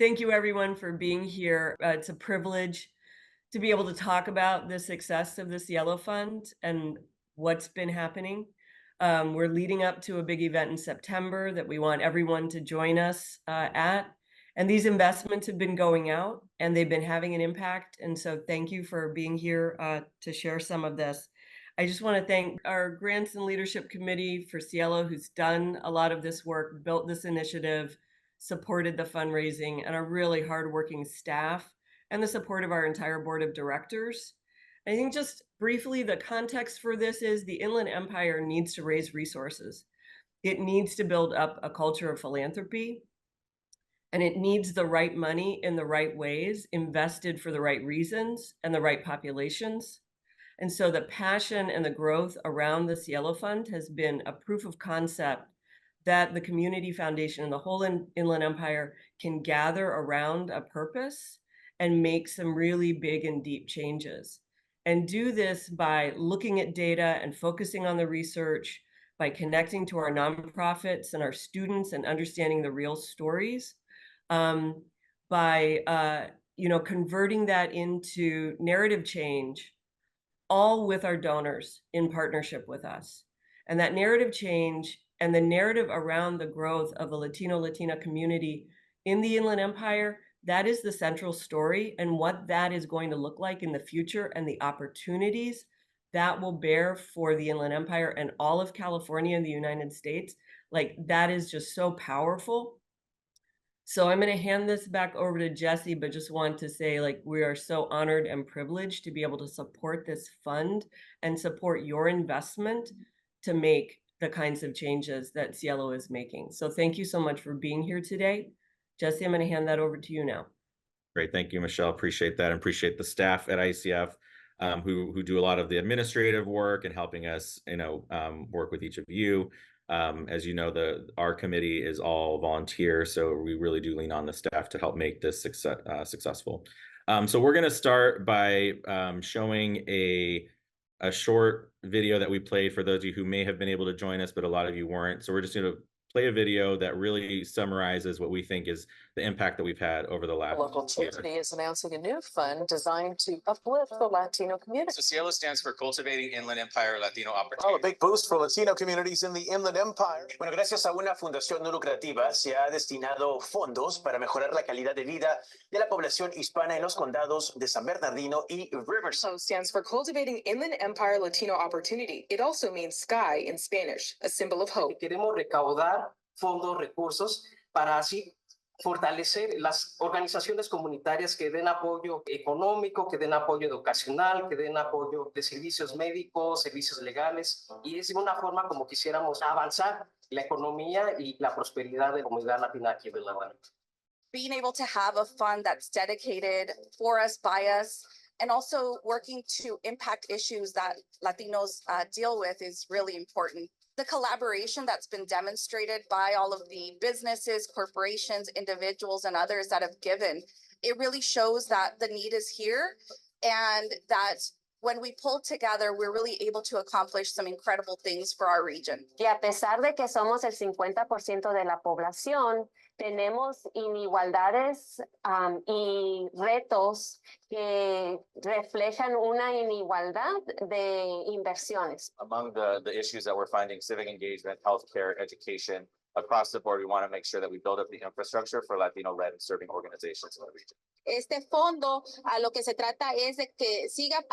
Thank you everyone for being here. It's a privilege to be able to talk about the success of the CIELO Fund and what's been happening. We're leading up to a big event in September that we want everyone to join us at. And these investments have been going out and they've been having an impact. And so thank you for being here to share some of this. I just want to thank our Grants and Leadership Committee for CIELO, who's done a lot of this work, built this initiative, supported the fundraising, and our really hardworking staff, and the support of our entire board of directors. I think just briefly, the context for this is the Inland Empire needs to raise resources. It needs to build up a culture of philanthropy, and it needs the right money in the right ways, invested for the right reasons and the right populations. And so the passion and the growth around the CIELO Fund has been a proof of concept that the community foundation and the whole Inland Empire can gather around a purpose and make some really big and deep changes. And do this by looking at data and focusing on the research, by connecting to our nonprofits and our students and understanding the real stories, by converting that into narrative change, all with our donors in partnership with us. And that narrative change and the narrative around the growth of the Latina community in the Inland Empire, that is the central story, and what that is going to look like in the future and the opportunities that will bear for the Inland Empire and all of California and the United States. Like, that is just so powerful. So I'm going to hand this back over to Jesse, but just want to say, like, we are so honored and privileged to be able to support this fund and support your investment to make the kinds of changes that CIELO is making. So thank you so much for being here today. Jesse, I'm going to hand that over to you now. Great. Thank you, Michelle. Appreciate that. And appreciate the staff at ICF who do a lot of the administrative work and helping us, work with each of you. As you know, our committee is all volunteer, so we really do lean on the staff to help make this successful. So we're going to start by showing a short video that we played for those of you who may have been able to join us, but a lot of you weren't. So we're just going to play a video that really summarizes what we think is the impact that we've had over the last local charity is announcing a new fund designed to uplift the Latino community. So CIELO stands for Cultivating Inland Empire Latino Opportunity. Oh, a big boost for Latino communities in the Inland Empire. Bueno, gracias a una fundación no lucrativa se ha destinado fondos para mejorar la calidad de vida de la población hispana en los condados de San Bernardino y Riverside. So stands for Cultivating Inland Empire Latino Opportunity. It also means sky in Spanish, a symbol of hope. Queremos recaudar fondos, recursos para así fortalecer las organizaciones comunitarias que den apoyo económico, que den apoyo educacional, que den apoyo de servicios médicos, servicios legales, y es una forma como quisiéramos avanzar la economía y la prosperidad de la comunidad latina aquí en La Habana. Being able to have a fund that's dedicated for us, by us, and also working to impact issues that Latinos deal with is really important. The collaboration that's been demonstrated by all of the businesses, corporations, individuals, and others that have given, it really shows that the need is here and that when we pull together, we're really able to accomplish some incredible things for our region. Y a pesar de que somos el 50% de la población, tenemos inigualdades y retos que reflejan una inigualdad de inversiones. Among the issues that we're finding, civic engagement, healthcare, education, across the board, we want to make sure that we build up the infrastructure for Latino-led and serving organizations in the region. Este fondo a lo que se trata es de que siga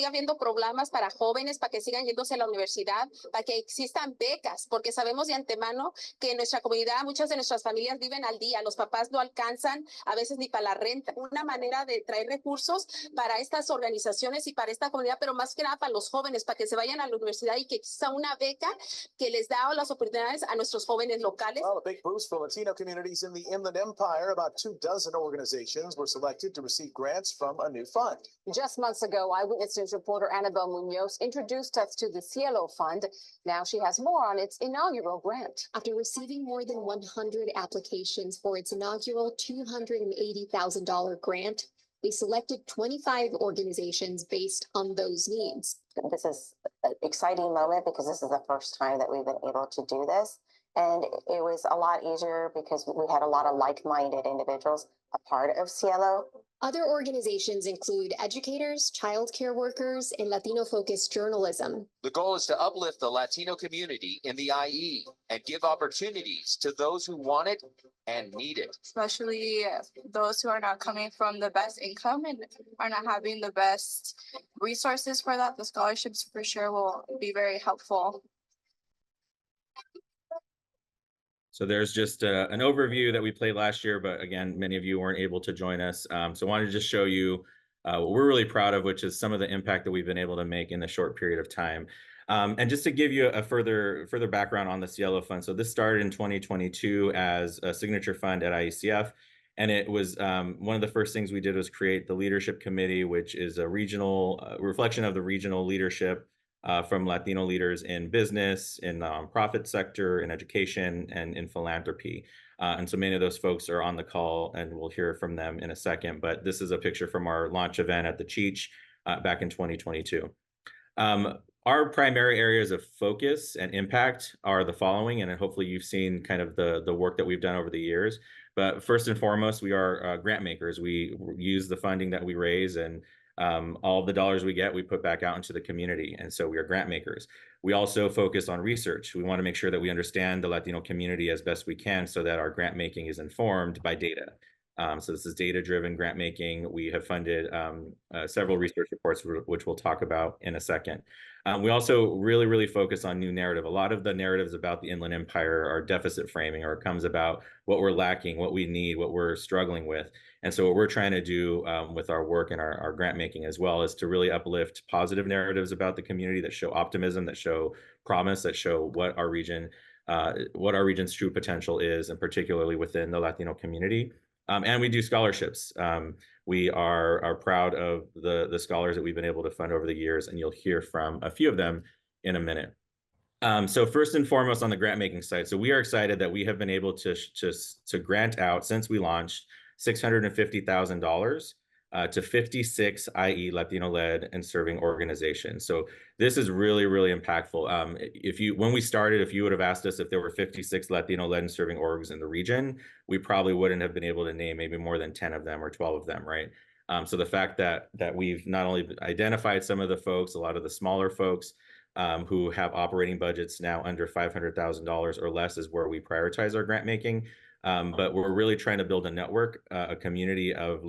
habiendo programas para jóvenes, para que sigan yéndose a la universidad, para que existan becas, porque sabemos de antemano que en nuestra comunidad muchas de nuestras familias viven al día, los papás no alcanzan a veces ni para la renta. Una manera de traer recursos para estas organizaciones y para esta comunidad, pero más que nada para los jóvenes, para que se vayan a la universidad y que exista una beca que les da las oportunidades a nuestros jóvenes locales. Well, a big boost for Latino communities in the Inland Empire. About 24 organizations were selected to receive grants from a new fund. Just months ago, Eyewitness News reporter Annabelle Munoz introduced us to the CIELO Fund. Now she has more on its inaugural grant. After receiving more than 100 applications for its inaugural $280,000 grant, we selected 25 organizations based on those needs. This is an exciting moment because this is the first time that we've been able to do this. And it was a lot easier because we had a lot of like-minded individuals a part of CIELO. Other organizations include educators, childcare workers, and Latino-focused journalism. The goal is to uplift the Latino community in the IE and give opportunities to those who want it and need it. Especially those who are not coming from the best income and are not having the best resources for that. The scholarships for sure will be very helpful. So there's just an overview that we played last year, but again, many of you weren't able to join us. So I wanted to just show you what we're really proud of, which is some of the impact that we've been able to make in a short period of time. And just to give you a further background on the CIELO Fund. So this started in 2022 as a signature fund at IECF. And it was one of the first things we did was create the leadership committee, which is a regional reflection of the regional leadership from Latino leaders in business, in the nonprofit sector, in education, and in philanthropy. And so many of those folks are on the call, and we'll hear from them in a second. But this is a picture from our launch event at the Cheech back in 2022. Our primary areas of focus and impact are the following, and hopefully you've seen kind of the work that we've done over the years. But first and foremost, we are grant makers. We use the funding that we raise, and all of the dollars we get, we put back out into the community. And so we are grant makers. We also focus on research. We want to make sure that we understand the Latino community as best we can so that our grant making is informed by data. So this is data-driven grant making. We have funded several research reports, which we'll talk about in a second. We also really focus on new narrative. A lot of the narratives about the Inland Empire are deficit framing, or it comes about what we're lacking, what we need, what we're struggling with. And so what we're trying to do with our work and our grant making as well is to really uplift positive narratives about the community that show optimism, that show promise, that show what our region's true potential is, and particularly within the Latino community. And we do scholarships. We are proud of the scholars that we've been able to fund over the years, and you'll hear from a few of them in a minute. So first and foremost on the grant making side, so we are excited that we have been able to grant out, since we launched, $650,000 to 56 IE Latino-led and serving organizations. So this is really impactful. When we started, if you would have asked us if there were 56 Latino-led and serving orgs in the region, we probably wouldn't have been able to name maybe more than 10 of them or 12 of them, right? So the fact that we've not only identified some of the folks, a lot of the smaller folks who have operating budgets now under $500,000 or less is where we prioritize our grant making. But we're really trying to build a network, a community of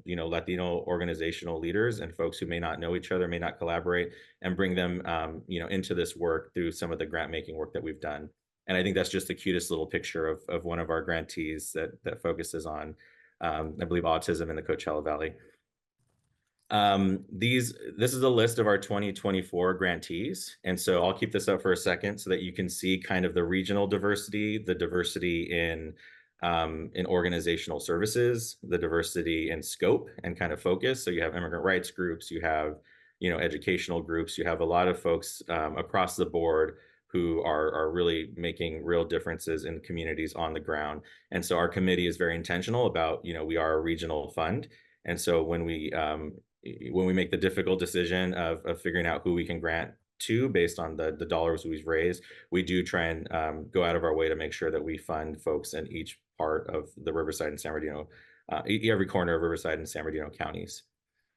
Latino organizational leaders and folks who may not know each other, may not collaborate, and bring them into this work through some of the grant making work that we've done. And I think that's just the cutest little picture of one of our grantees that focuses on, I believe, autism in the Coachella Valley. This is a list of our 2024 grantees. And so I'll keep this up for a second so that you can see kind of the regional diversity, the diversity in organizational services, the diversity in scope and kind of focus. So you have immigrant rights groups, you have, educational groups, you have a lot of folks across the board who are really making real differences in communities on the ground. And so our committee is very intentional about, we are a regional fund. And so when we make the difficult decision of figuring out who we can grant to based on the dollars we've raised, we do try and go out of our way to make sure that we fund folks in each part of the Riverside and San Bernardino, every corner of Riverside and San Bernardino counties.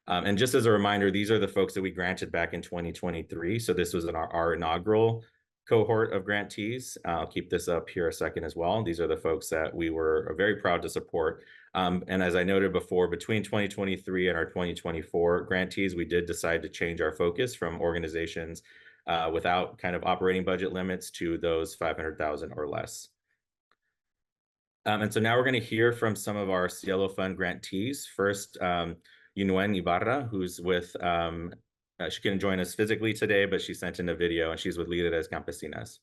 And just as a reminder, these are the folks that we granted back in 2023. So this was our inaugural cohort of grantees. I'll keep this up here a second as well. These are the folks that we were very proud to support. And as I noted before, between 2023 and our 2024 grantees, we did decide to change our focus from organizations without kind of operating budget limits to those 500,000 or less. And so now we're going to hear from some of our CIELO Fund grantees. First, Yunuen Ibarra, who's with, she couldn't join us physically today, but she sent in a video, and she's with Líderes Campesinas.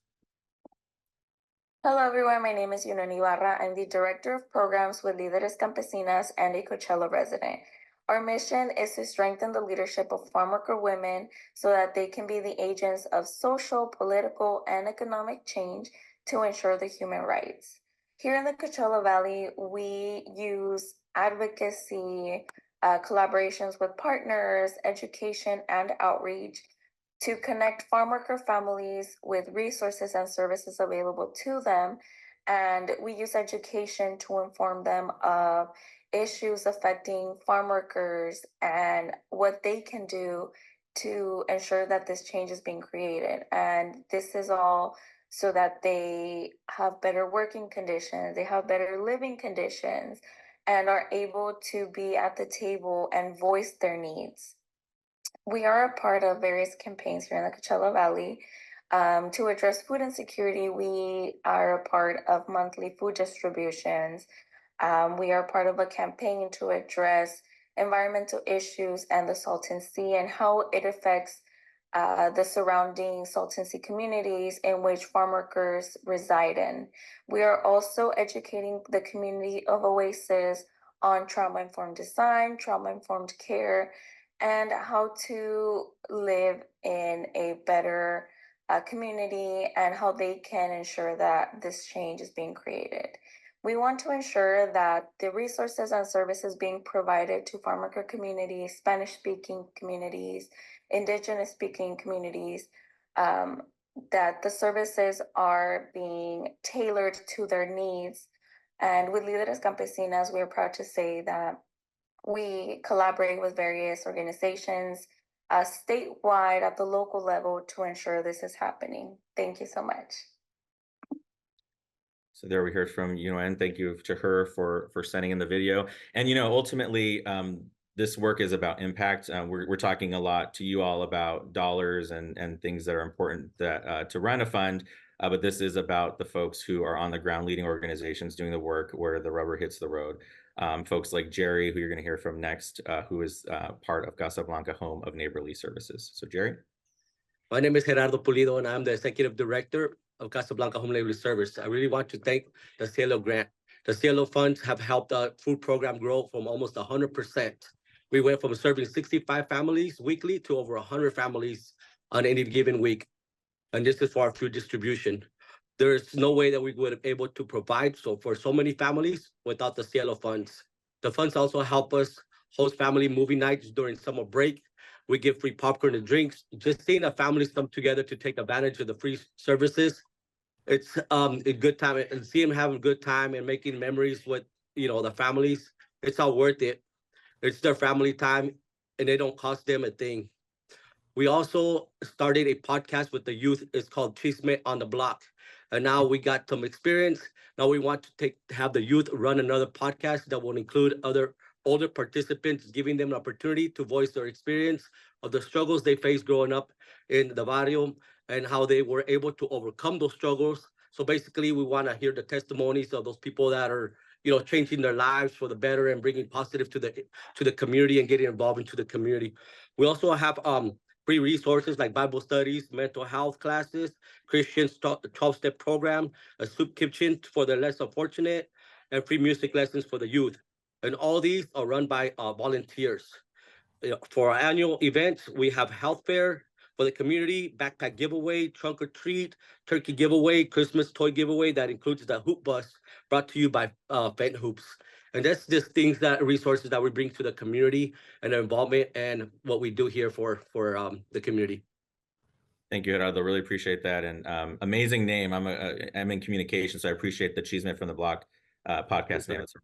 Hello, everyone. My name is Yunuen Ibarra. I'm the Director of Programs with Líderes Campesinas and a Coachella resident. Our mission is to strengthen the leadership of farm worker women so that they can be the agents of social, political, and economic change to ensure the human rights. Here in the Coachella Valley, we use advocacy, collaborations with partners, education, and outreach to connect farm worker families with resources and services available to them. And we use education to inform them of issues affecting farm workers and what they can do to ensure that this change is being created. And this is all so that they have better working conditions, they have better living conditions, and are able to be at the table and voice their needs. We are a part of various campaigns here in the Coachella Valley. To address food insecurity, we are a part of monthly food distributions. We are part of a campaign to address environmental issues and the Salton Sea and how it affects the surrounding Salton Sea communities in which farm workers reside in. We are also educating the community of Oasis on trauma-informed design, trauma-informed care, and how to live in a better community and how they can ensure that this change is being created. We want to ensure that the resources and services being provided to farm worker communities, Spanish-speaking communities, Indigenous-speaking communities, that the services are being tailored to their needs. And with Líderes Campesinas, we are proud to say that we collaborate with various organizations statewide at the local level to ensure this is happening. Thank you so much. So there we heard from UN. Thank you to her for sending in the video. And ultimately, this work is about impact. We're talking a lot to you all about dollars and things that are important that to run a fund. But this is about the folks who are on the ground leading organizations doing the work where the rubber hits the road. Folks like Jerry, who you're going to hear from next, who is part of Casablanca Home of Neighborly Services. So Jerry. My name is Gerardo Pulido, and I'm the Executive Director of Casablanca Home Neighborly Service. I really want to thank the CIELO grant. The CIELO funds have helped our food program grow from almost 100%. We went from serving 65 families weekly to over 100 families on any given week. And this is for our food distribution. There's no way that we would have been able to provide for so many families without the CIELO funds. The funds also help us host family movie nights during summer break. We give free popcorn and drinks. Just seeing the families come together to take advantage of the free services, it's a good time. And see them having a good time and making memories with the families. It's all worth it. It's their family time, and they don't cost them a thing. We also started a podcast with the youth. It's called Chisme on the Block. And now we got some experience. Now we want to have the youth run another podcast that will include other older participants, giving them an opportunity to voice their experience of the struggles they faced growing up in the barrio and how they were able to overcome those struggles. So basically, we want to hear the testimonies of those people that are changing their lives for the better and bringing positive to the community and getting involved into the community. We also have free resources like Bible studies, mental health classes, Christian 12-step program, a soup kitchen for the less fortunate, and free music lessons for the youth. And all these are run by volunteers. For our annual events, we have health fair for the community, backpack giveaway, trunk or treat, turkey giveaway, Christmas toy giveaway that includes the hoop bus brought to you by Fent Hoops. And that's just resources that we bring to the community and their involvement and what we do here for the community. Thank you, Gerardo. Really appreciate that. And amazing name. I'm in communication, so I appreciate the Cheeseman from the Block podcast name. It's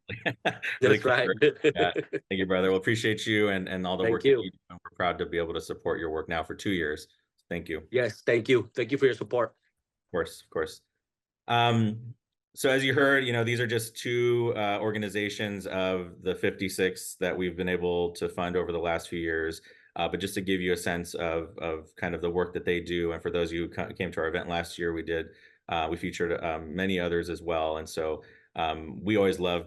really That's right. Yeah. Thank you, brother. We'll appreciate you and all the work that you do. And we're proud to be able to support your work now for 2 years. Thank you. Yes, thank you. Thank you for your support. Of course, of course. So as you heard, these are just 2 organizations of the 56 that we've been able to fund over the last few years. But just to give you a sense of kind of the work that they do, and for those of you who came to our event last year, we featured many others as well. And so we always love,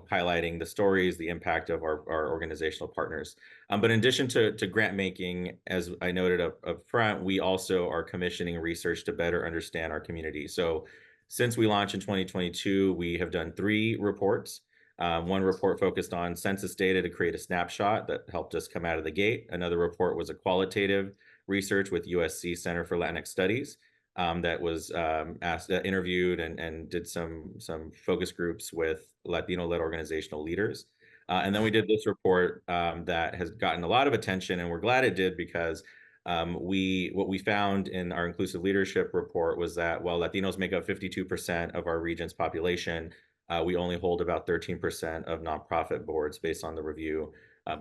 highlighting the stories, the impact of our organizational partners. But in addition to grant making, as I noted up front, we also are commissioning research to better understand our community. So since we launched in 2022, we have done 3 reports. One report focused on census data to create a snapshot that helped us come out of the gate. Another report was a qualitative research with USC Center for Latinx Studies that was interviewed and did some focus groups with Latino-led organizational leaders. And then we did this report that has gotten a lot of attention, and we're glad it did because What we found in our inclusive leadership report was that while Latinos make up 52% of our region's population, we only hold about 13% of nonprofit boards based on the review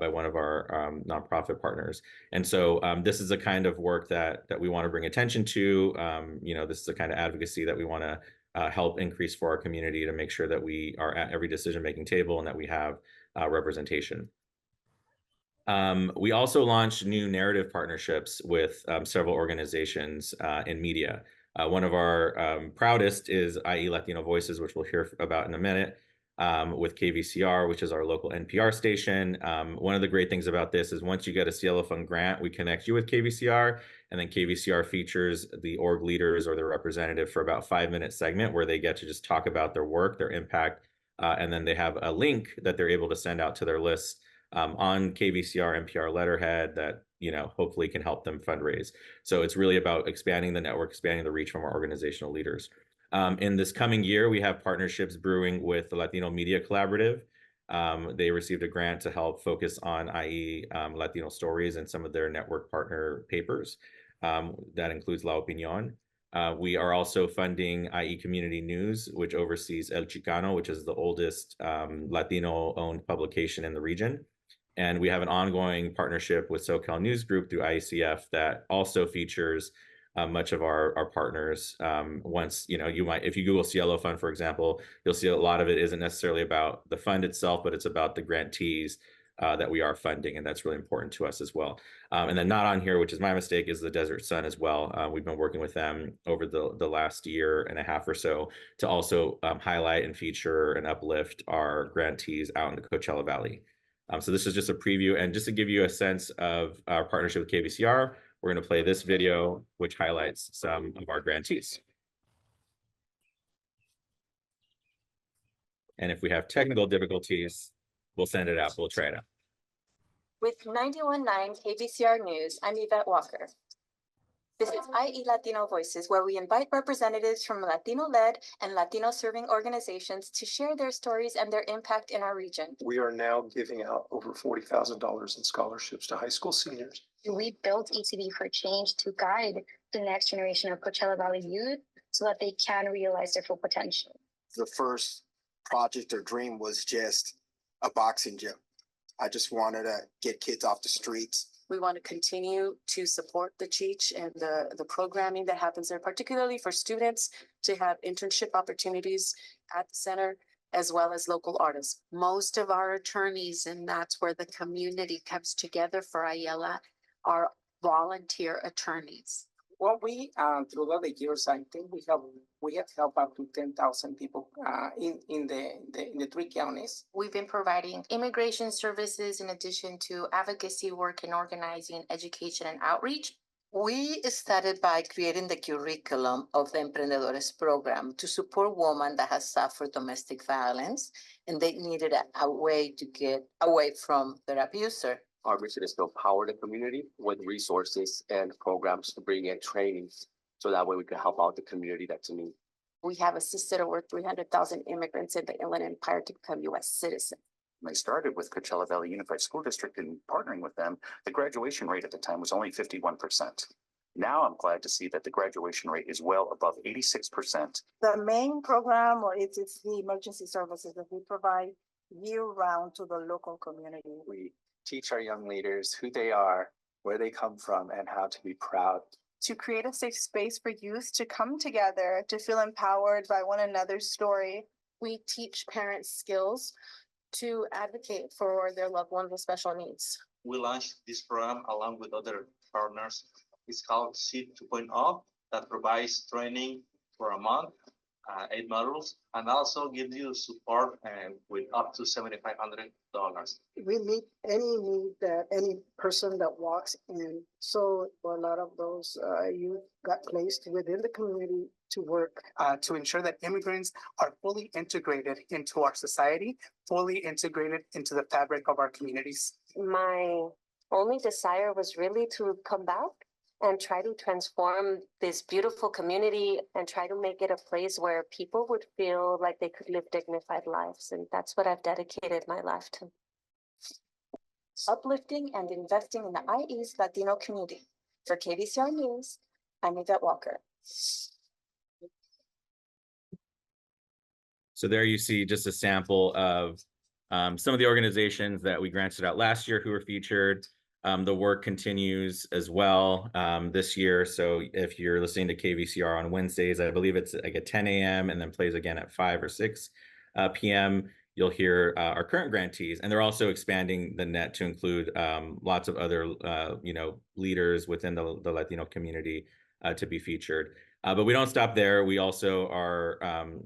by one of our nonprofit partners. And so this is the kind of work that we want to bring attention to. This is the kind of advocacy that we want to help increase for our community to make sure that we are at every decision-making table and that we have representation. We also launched new narrative partnerships with several organizations in media. One of our proudest is IE Latino Voices, which we'll hear about in a minute, with KVCR, which is our local NPR station. One of the great things about this is once you get a CIELO Fund grant, we connect you with KVCR, and then KVCR features the org leaders or their representative for about a 5-minute segment where they get to just talk about their work, their impact, and then they have a link that they're able to send out to their list on KVCR NPR letterhead that hopefully can help them fundraise. So it's really about expanding the network, expanding the reach from our organizational leaders. In this coming year, we have partnerships brewing with the Latino Media Collaborative. They received a grant to help focus on IE Latino stories and some of their network partner papers. That includes La Opinión. We are also funding IE Community News, which oversees El Chicano, which is the oldest Latino-owned publication in the region. And we have an ongoing partnership with SoCal News Group through IECF that also features much of our partners. If you Google CIELO Fund, for example, you'll see a lot of it isn't necessarily about the fund itself, but it's about the grantees that we are funding, and that's really important to us as well. And then not on here, which is my mistake, is the Desert Sun as well. We've been working with them over the last year and a half or so to also highlight and feature and uplift our grantees out in the Coachella Valley. So this is just a preview, and just to give you a sense of our partnership with KVCR, we're going to play this video, which highlights some of our grantees. And if we have technical difficulties, we'll send it out. We'll try it out. With 91.9 KVCR News, I'm Yvette Walker. This is IE Latino Voices, where we invite representatives from Latino-led and Latino-serving organizations to share their stories and their impact in our region. We are now giving out over $40,000 in scholarships to high school seniors. We built ECD for Change to guide the next generation of Coachella Valley youth so that they can realize their full potential. The first project or dream was just a boxing gym. I just wanted to get kids off the streets. We want to continue to support the Cheech and the programming that happens there, particularly for students to have internship opportunities at the center, as well as local artists. Most of our attorneys, and that's where the community comes together for IELA, are volunteer attorneys. Well, we throughout the years, I think we have helped up to 10,000 people in the 3 counties. We've been providing immigration services in addition to advocacy work and organizing education and outreach. We started by creating the curriculum of the Emprendedores program to support women that has suffered domestic violence, and they needed a way to get away from their abuser. Our mission is to empower the community with resources and programs to bring in trainings so that way we can help out the community that's in need. We have assisted over 300,000 immigrants in the Inland Empire to become U.S. citizens. When I started with Coachella Valley Unified School District and partnering with them, the graduation rate at the time was only 51%. Now I'm glad to see that the graduation rate is well above 86%. The main program, or it's the emergency services that we provide year-round to the local community. We teach our young leaders who they are, where they come from, and how to be proud. To create a safe space for youth to come together, to feel empowered by one another's story. We teach parents skills to advocate for their loved ones with special needs. We launched this program along with other partners. It's called SEED 2.0 that provides training for a month, 8 modules, and also gives you support with up to $7,500. We meet any need that any person that walks in. So a lot of those youth got placed within the community to work. To ensure that immigrants are fully integrated into our society, fully integrated into the fabric of our communities. My only desire was really to come back and try to transform this beautiful community and try to make it a place where people would feel like they could live dignified lives. And that's what I've dedicated my life to. Uplifting and investing in the IE's Latino community. For KVCR News, I'm Yvette Walker. So there you see just a sample of some of the organizations that we granted out last year who were featured. The work continues as well this year. So if you're listening to KVCR on Wednesdays, I believe it's like at 10 a.m. and then plays again at 5 or 6 p.m., you'll hear our current grantees. And they're also expanding the net to include lots of other leaders within the Latino community to be featured. But we don't stop there. We also are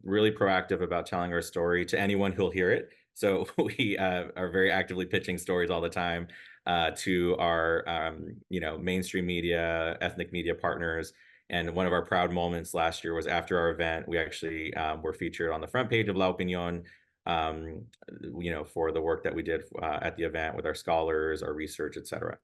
really proactive about telling our story to anyone who'll hear it. So we are very actively pitching stories all the time to our, mainstream media, ethnic media partners. And one of our proud moments last year was after our event, we actually were featured on the front page of La Opinión, for the work that we did at the event with our scholars, our research, et cetera.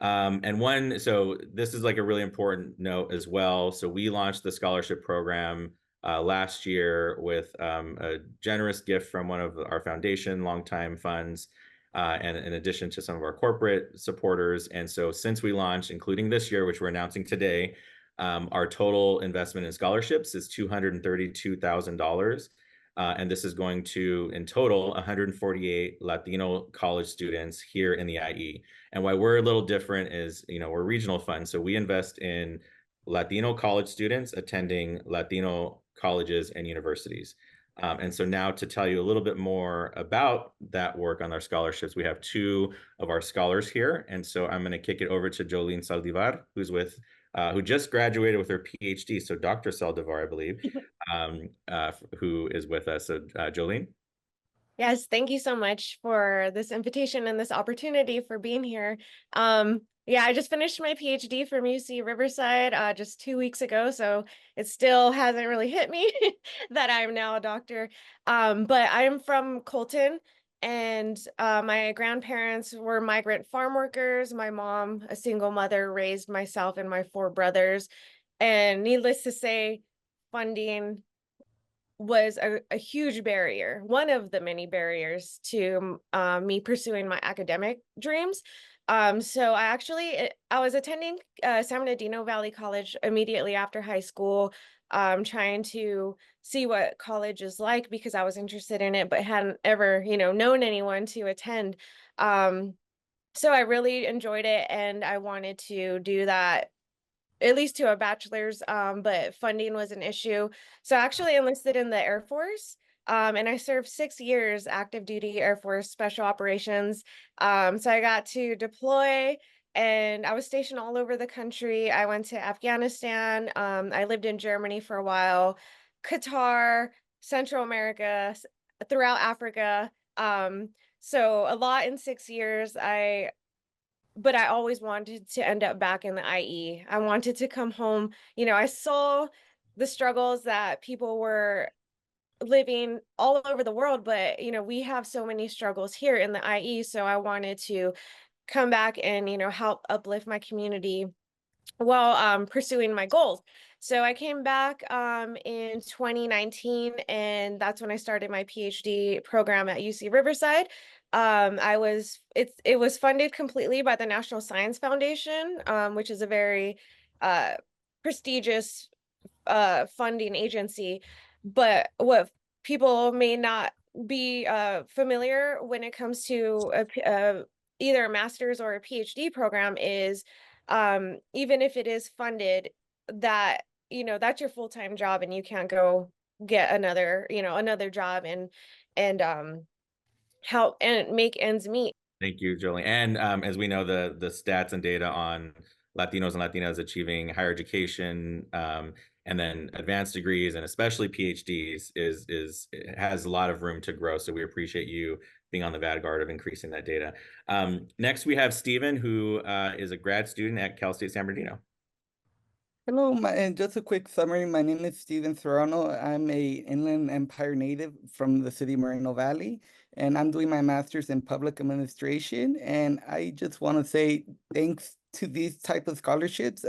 So this is like a really important note as well. So we launched the scholarship program last year with a generous gift from one of our foundation longtime funds, and in addition to some of our corporate supporters. And so since we launched, including this year, which we're announcing today, our total investment in scholarships is $232,000. And this is going to, in total, 148 Latino college students here in the IE. And why we're a little different is, we're a regional fund. So we invest in Latino college students attending Latino colleges and universities. And so now to tell you a little bit more about that work on our scholarships, we have two of our scholars here. And so I'm going to kick it over to Jolene Saldivar, who just graduated with her PhD. So Dr. Saldivar, I believe, who is with us. So Jolene. Yes, thank you so much for this invitation and this opportunity for being here. Yeah, I just finished my PhD from UC Riverside just 2 weeks ago, so it still hasn't really hit me that I'm now a doctor. But I'm from Colton, and my grandparents were migrant farm workers. My mom, a single mother, raised myself and my 4 brothers. And needless to say, funding was a huge barrier, one of the many barriers to me pursuing my academic dreams. So I was attending San Bernardino Valley College immediately after high school, trying to see what college is like because I was interested in it, but hadn't ever, known anyone to attend. So I really enjoyed it, and I wanted to do that at least to a bachelor's, but funding was an issue. So I actually enlisted in the Air Force, and I served 6 years active duty Air Force Special Operations. So I got to deploy, and I was stationed all over the country. I went to Afghanistan. I lived in Germany for a while, Qatar, Central America, throughout Africa. So a lot in 6 years. But I always wanted to end up back in the IE. I wanted to come home. I saw the struggles that people were living all over the world, but, we have so many struggles here in the IE. So I wanted to come back and, help uplift my community while pursuing my goals. So I came back in 2019, and that's when I started my PhD program at UC Riverside. It was funded completely by the National Science Foundation, which is a very prestigious funding agency. But what people may not be familiar when it comes to either a master's or a PhD program is even if it is funded, that that's your full-time job, and you can't go get another job and help and make ends meet. Thank you, Jolene. And as we know, the stats and data on Latinos and Latinas achieving higher education and then advanced degrees and especially PhDs it has a lot of room to grow. So we appreciate you being on the vanguard of increasing that data. Next, we have Stephen, who is a grad student at Cal State San Bernardino. Hello, and just a quick summary. My name is Steven Serrano. I'm a Inland Empire native from the city of Moreno Valley, and I'm doing my master's in public administration. And I just want to say thanks to these type of scholarships,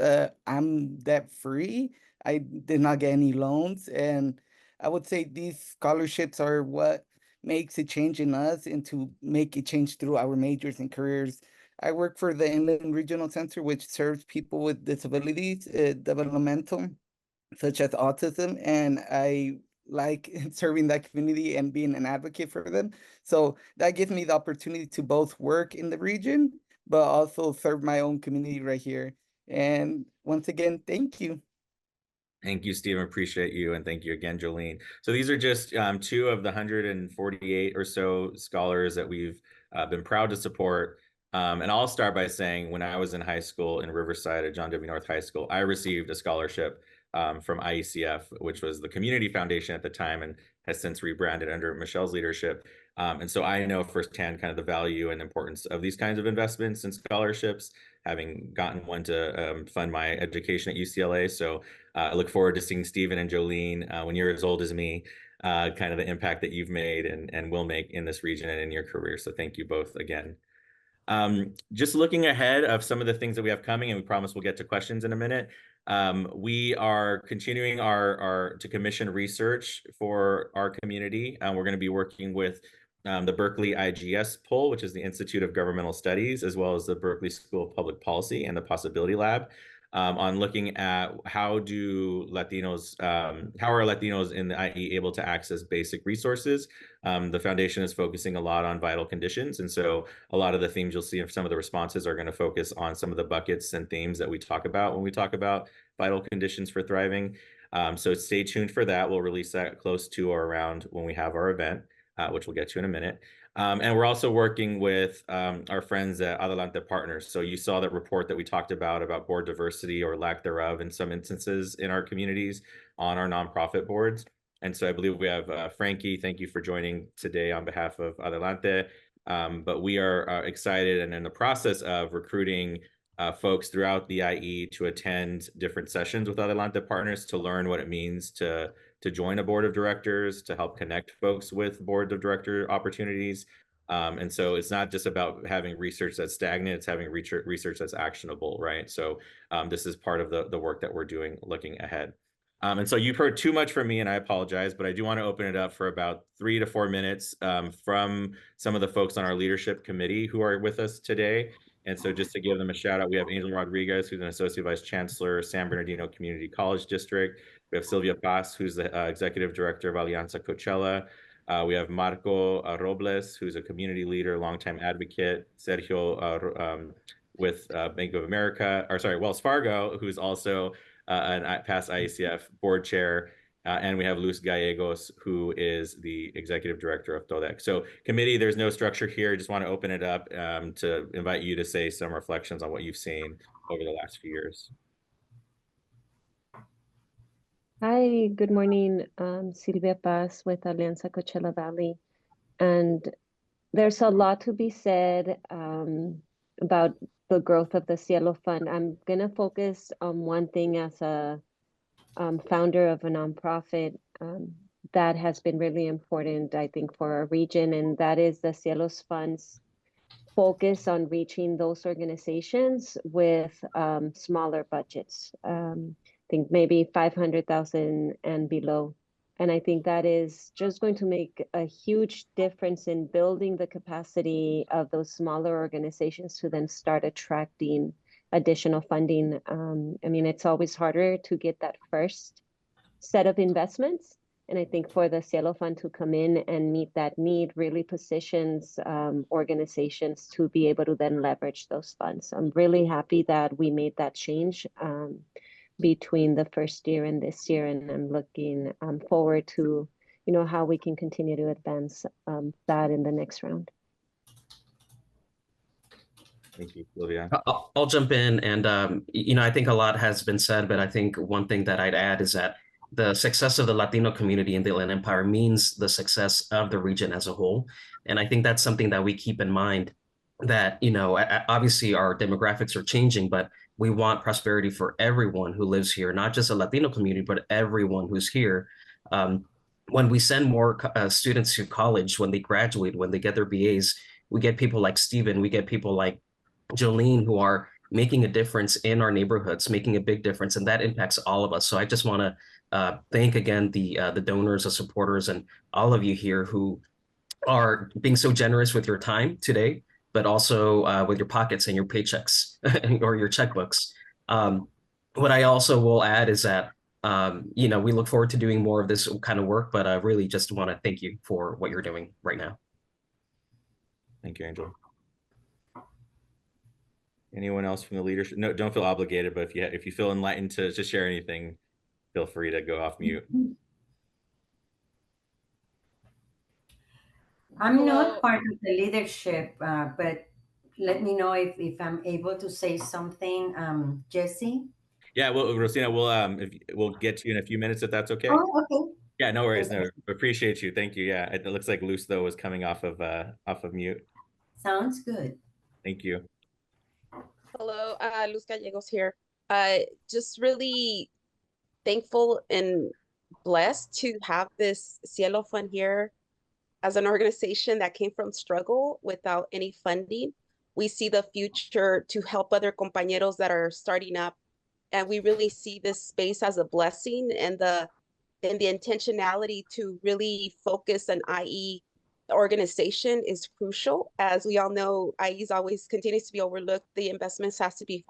I'm debt free. I did not get any loans, and I would say these scholarships are what makes a change in us and to make a change through our majors and careers. I work for the Inland Regional Center, which serves people with disabilities, developmental, such as autism, and I like serving that community and being an advocate for them. So that gives me the opportunity to both work in the region, but also serve my own community right here. And once again, thank you. Thank you, Stephen. Appreciate you. And thank you again, Jolene. So these are just two of the 148 or so scholars that we've been proud to support. And I'll start by saying when I was in high school in Riverside at John W. North High School, I received a scholarship from IECF, which was the Community Foundation at the time and has since rebranded under Michelle's leadership. And so I know firsthand kind of the value and importance of these kinds of investments and scholarships, having gotten one to fund my education at UCLA. So I look forward to seeing Stephen and Jolene when you're as old as me, kind of the impact that you've made and will make in this region and in your career. So thank you both again. Just looking ahead of some of the things that we have coming, and we promise we'll get to questions in a minute. We are continuing to commission research for our community. We're going to be working with the Berkeley IGS poll, which is the Institute of Governmental Studies, as well as the Berkeley School of Public Policy and the Possibility Lab, on looking at how are Latinos in the IE able to access basic resources. The foundation is focusing a lot on vital conditions. And so a lot of the themes you'll see in some of the responses are going to focus on some of the buckets and themes that we talk about when we talk about vital conditions for thriving. So stay tuned for that. We'll release that close to or around when we have our event, which we'll get to in a minute. And we're also working with our friends at Adelante Partners. So you saw that report that we talked about board diversity or lack thereof in some instances in our communities on our nonprofit boards. And so I believe we have Frankie. Thank you for joining today on behalf of Adelante. But we are excited and in the process of recruiting folks throughout the IE to attend different sessions with Adelante Partners to learn what it means to join a board of directors, to help connect folks with board of director opportunities. And so it's not just about having research that's stagnant, it's having research that's actionable, right? So this is part of the work that we're doing looking ahead. And so you've heard too much from me, and I apologize, but I do want to open it up for about 3 to 4 minutes from some of the folks on our leadership committee who are with us today. And so just to give them a shout out, we have Angel Rodriguez, who's an Associate Vice Chancellor, San Bernardino Community College District. We have Sylvia Paz, who's the Executive Director of Alianza Coachella. We have Marco Robles, who's a community leader, longtime advocate. Sergio with Bank of America, Wells Fargo, who's also an past IECF board chair. And we have Luz Gallegos, who is the executive director of TODEC. So committee, there's no structure here. Just want to open it up to invite you to say some reflections on what you've seen over the last few years. Hi, good morning. Sylvia Paz with Alianza Coachella Valley. And there's a lot to be said about the growth of the CIELO Fund. I'm going to focus on one thing as a founder of a nonprofit that has been really important, I think, for our region, and that is the CIELO Fund's focus on reaching those organizations with smaller budgets. I think maybe 500,000 and below. And I think that is just going to make a huge difference in building the capacity of those smaller organizations to then start attracting additional funding. I mean, it's always harder to get that first set of investments. And I think for the CIELO Fund to come in and meet that need really positions organizations to be able to then leverage those funds. I'm really happy that we made that change between the first year and this year. And I'm looking forward to, how we can continue to advance that in the next round. Thank you, Sylvia. I'll jump in, and I think a lot has been said, but I think one thing that I'd add is that the success of the Latino community in the Inland Empire means the success of the region as a whole. And I think that's something that we keep in mind, that, obviously our demographics are changing, but we want prosperity for everyone who lives here, not just the Latino community, but everyone who's here. When we send more students to college, when they graduate, when they get their BAs, we get people like Stephen, we get people like Jolene, who are making a difference in our neighborhoods, making a big difference, and that impacts all of us. So I just want to thank again the donors, the supporters, and all of you here who are being so generous with your time today, but also with your pockets and your paychecks or your checkbooks. What I also will add is that we look forward to doing more of this kind of work, but I really just want to thank you for what you're doing right now. Thank you, Angel. Anyone else from the leadership? No, don't feel obligated, but if you feel enlightened to share anything, feel free to go off mute. I'm not part of the leadership, but let me know if I'm able to say something, Jesse. Yeah, well, Rosina, we'll get to you in a few minutes if that's okay. Oh, okay. Yeah, no worries. No, appreciate you. Thank you. Yeah, it looks like Luz though was coming off of mute. Sounds good. Thank you. Hello, Luz Gallegos here. Just really thankful and blessed to have this CIELO Fund here as an organization that came from struggle without any funding. We see the future to help other compañeros that are starting up. And we really see this space as a blessing, and the intentionality to really focus on IE organization is crucial. As we all know, IEs always continues to be overlooked. The investments has to be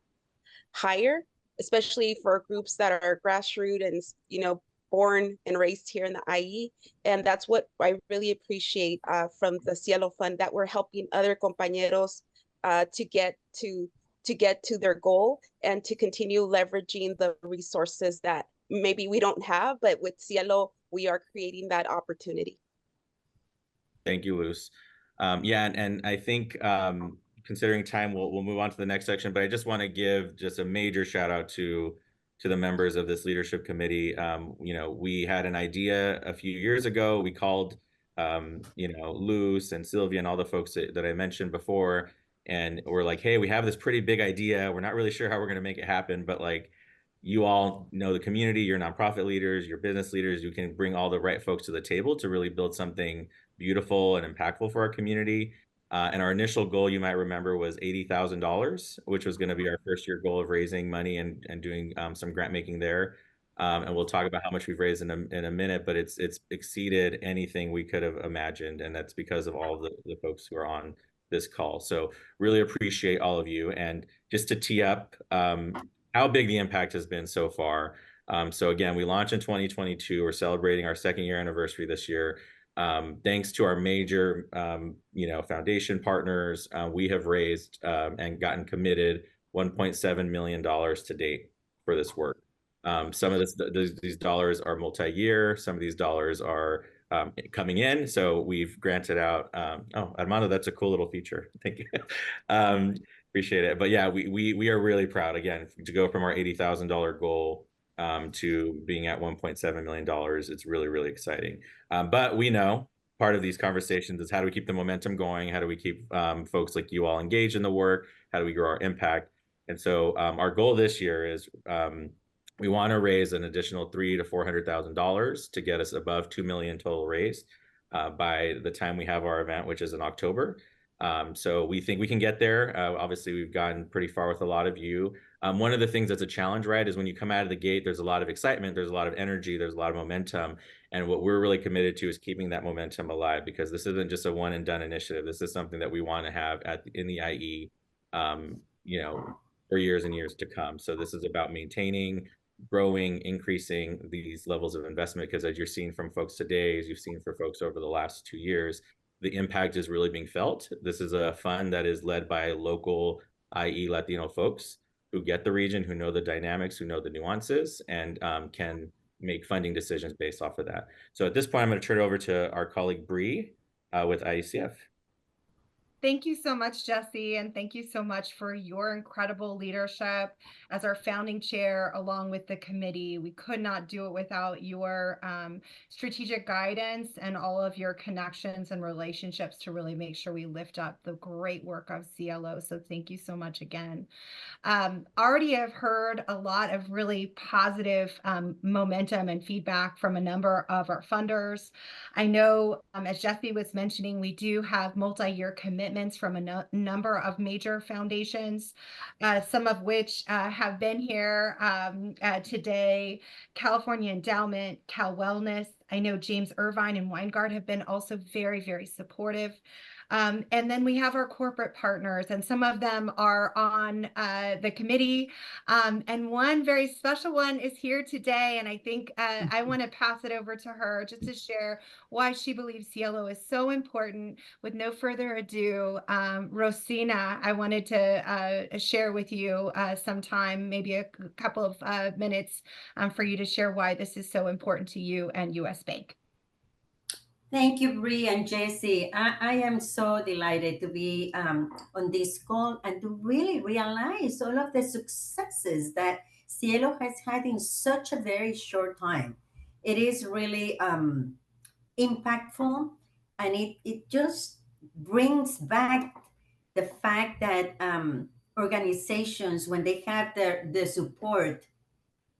higher, especially for groups that are grassroots and born and raised here in the IE. And that's what I really appreciate from the CIELO Fund, that we're helping other compañeros to get to their goal and to continue leveraging the resources that maybe we don't have, but with CIELO, we are creating that opportunity. Thank you, Luz. Yeah, and I think considering time, we'll move on to the next section, but I just want to give just a major shout out to the members of this leadership committee. We had an idea a few years ago. We called Luz and Sylvia and all the folks that I mentioned before, and we're like, hey, we have this pretty big idea. We're not really sure how we're going to make it happen, but like, you all know the community, you're nonprofit leaders, you're business leaders, you can bring all the right folks to the table to really build something beautiful and impactful for our community. And our initial goal, you might remember, was $80,000, which was going to be our first year goal of raising money and doing some grant making there. And we'll talk about how much we've raised in a minute, but it's exceeded anything we could have imagined. And that's because of all the folks who are on this call. So really appreciate all of you. And just to tee up how big the impact has been so far. So again, we launched in 2022. We're celebrating our 2nd year anniversary this year. Thanks to our major, foundation partners, we have raised and gotten committed $1.7 million to date for this work. Some of these dollars are multi-year. Some of these dollars are coming in. So we've granted out. Oh, Armando, that's a cool little feature. Thank you. Appreciate it. But yeah, we are really proud, again, to go from our $80,000 goal to being at $1.7 million. It's really, really exciting. But we know part of these conversations is how do we keep the momentum going? How do we keep folks like you all engaged in the work? How do we grow our impact? And so our goal this year is we want to raise an additional $300,000 to $400,000 to get us above 2 million total raised by the time we have our event, which is in October. So we think we can get there. Obviously, we've gotten pretty far with a lot of you. One of the things that's a challenge, right, is when you come out of the gate, there's a lot of excitement, there's a lot of energy, there's a lot of momentum. And what we're really committed to is keeping that momentum alive, because this isn't just a one and done initiative. This is something that we want to have in the IE, for years and years to come. So this is about maintaining, growing, increasing these levels of investment, because as you're seeing from folks today, as you've seen for folks over the last 2 years, the impact is really being felt. This is a fund that is led by local IE Latino folks who get the region, who know the dynamics, who know the nuances, and can make funding decisions based off of that. So at this point, I'm going to turn it over to our colleague Bree with IECF. Thank you so much, Jesse, and thank you so much for your incredible leadership as our founding chair, along with the committee. We could not do it without your strategic guidance and all of your connections and relationships to really make sure we lift up the great work of CIELO. So thank you so much again. Already have heard a lot of really positive momentum and feedback from a number of our funders. I know, as Jesse was mentioning, we do have multi-year commitments from a number of major foundations, some of which have been here today: California Endowment, Cal Wellness. I know James Irvine and Weingart have been also very, very supportive. And then we have our corporate partners, and some of them are on the committee. And one very special one is here today. And I think I want to pass it over to her just to share why she believes CIELO is so important. With no further ado, Rosina, I wanted to share with you sometime, maybe a couple of minutes for you to share why this is so important to you and US Bank. Thank you, Bree and Jesse. I am so delighted to be on this call and to really realize all of the successes that CIELO has had in such a very short time. It is really impactful, and it just brings back the fact that organizations, when they have the support,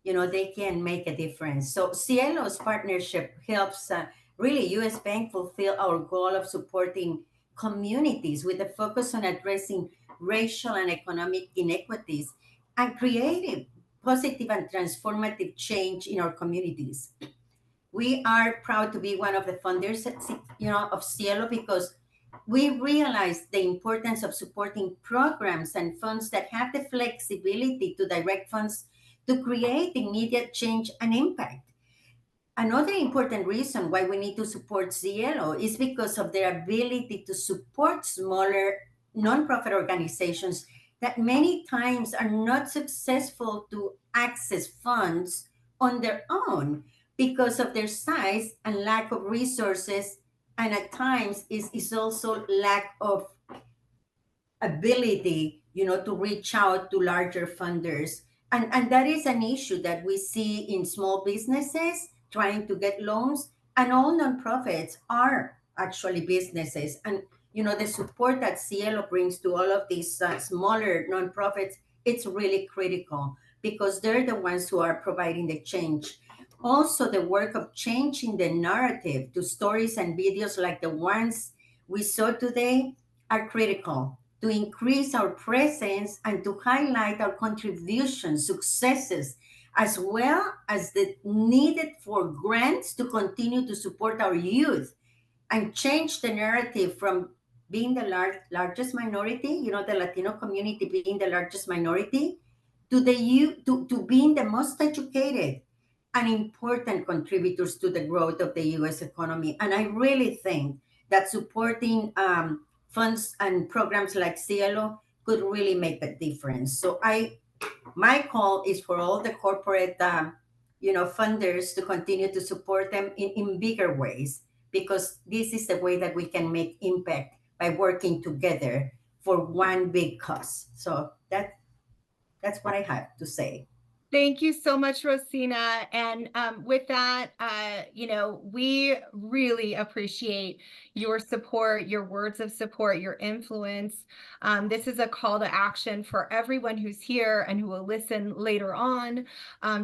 they can make a difference. So CIELO's partnership helps really US Bank fulfill our goal of supporting communities with a focus on addressing racial and economic inequities and creating positive and transformative change in our communities. We are proud to be one of the funders, of CIELO, because we realize the importance of supporting programs and funds that have the flexibility to direct funds to create immediate change and impact. Another important reason why we need to support CIELO is because of their ability to support smaller nonprofit organizations that many times are not successful to access funds on their own because of their size and lack of resources, and at times is also lack of ability, to reach out to larger funders. And that is an issue that we see in small businesses trying to get loans, and all nonprofits are actually businesses. And, the support that CIELO brings to all of these smaller nonprofits, it's really critical because they're the ones who are providing the change. Also, the work of changing the narrative to stories and videos like the ones we saw today are critical to increase our presence and to highlight our contributions, successes, as well as the needed for grants to continue to support our youth and change the narrative from being the largest minority, the Latino community being the largest minority, to the youth, to being the most educated and important contributors to the growth of the US economy. And I really think that supporting funds and programs like CIELO could really make a difference. So my call is for all the corporate, funders to continue to support them in bigger ways, because this is the way that we can make impact by working together for one big cause. So that's what I have to say. Thank you so much, Rosina. And with that, we really appreciate your support, your words of support, your influence. This is a call to action for everyone who's here and who will listen later on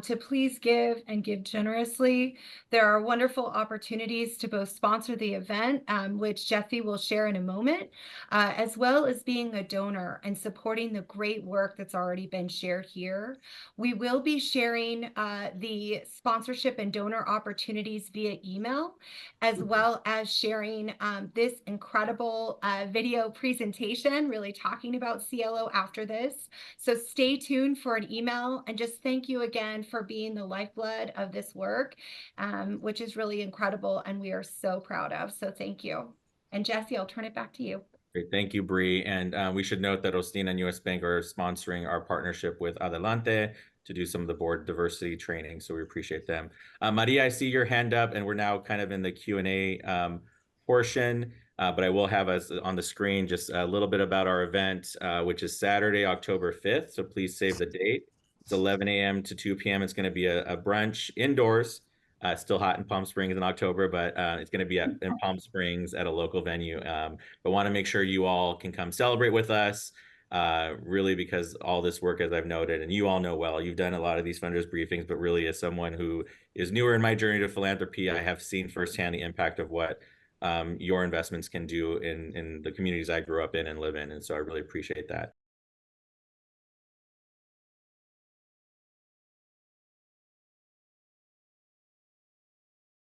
to please give and give generously. There are wonderful opportunities to both sponsor the event, which Jesse will share in a moment, as well as being a donor and supporting the great work that's already been shared here. We will be sharing the sponsorship and donor opportunities via email, as well as sharing this incredible video presentation, really talking about CIELO after this. So stay tuned for an email, and just thank you again for being the lifeblood of this work, which is really incredible and we are so proud of. So thank you. And Jesse, I'll turn it back to you. Great. Thank you, Bree. And we should note that Ostina and US Bank are sponsoring our partnership with Adelante to do some of the board diversity training. So we appreciate them. Maria, I see your hand up, and we're now kind of in the Q&A portion, but I will have us on the screen just a little bit about our event, which is Saturday, October 5th. So please save the date. It's 11 a.m. to 2 p.m. It's going to be a brunch indoors. It's still hot in Palm Springs in October, but it's going to be in Palm Springs at a local venue. But want to make sure you all can come celebrate with us, really, because all this work, as I've noted, and you all know well, you've done a lot of these funders briefings, but really as someone who is newer in my journey to philanthropy, I have seen firsthand the impact of what your investments can do in the communities I grew up in and live in. And so I really appreciate that.